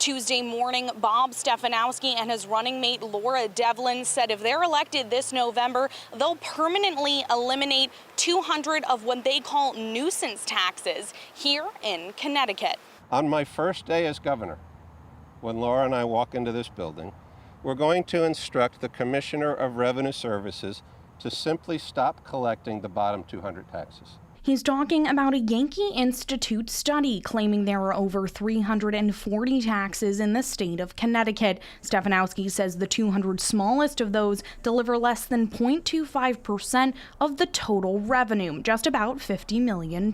Tuesday morning, Bob Stefanowski and his running mate Laura Devlin said if they're elected this November, they'll permanently eliminate 200 of what they call nuisance taxes here in Connecticut. On my first day as governor, when Laura and I walk into this building, we're going to instruct the Commissioner of Revenue Services to simply stop collecting the bottom 200 taxes. He's talking about a Yankee Institute study claiming there are over 340 taxes in the state of Connecticut. Stefanowski says the 200 smallest of those deliver less than 0.25% of the total revenue, just about $50 million.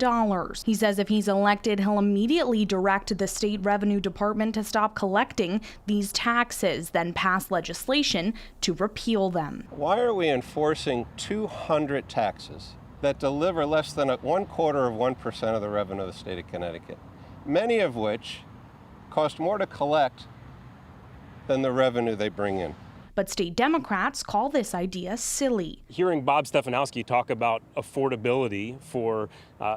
He says if he's elected, he'll immediately direct the state revenue department to stop collecting these taxes, then pass legislation to repeal them. Why are we enforcing 200 taxes that deliver less than 0.25% of the revenue of the state of Connecticut, many of which cost more to collect than the revenue they bring in? But state Democrats call this idea silly. Hearing Bob Stefanowski talk about affordability for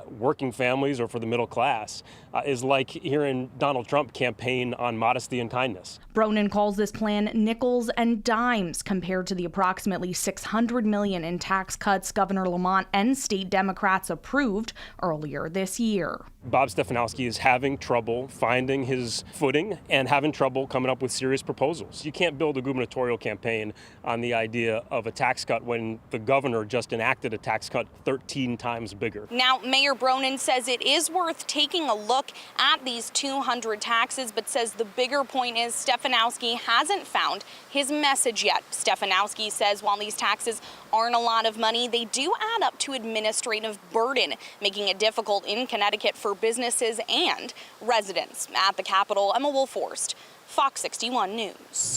working families or for the middle class is like hearing Donald Trump campaign on modesty and kindness. Bronin calls this plan nickels and dimes compared to the approximately $600 million in tax cuts Governor Lamont and state Democrats approved earlier this year. Bob Stefanowski is having trouble finding his footing and having trouble coming up with serious proposals. You can't build a gubernatorial campaign on the idea of a tax cut when the governor just enacted a tax cut 13 times bigger. Now, Mayor Bronin says it is worth taking a look at these 200 taxes, but says the bigger point is Stefanowski hasn't found his message yet. Stefanowski says while these taxes aren't a lot of money, they do add up to administrative burden, making it difficult in Connecticut for businesses and residents. At the Capitol, Emma Wolforst, Fox 61 News.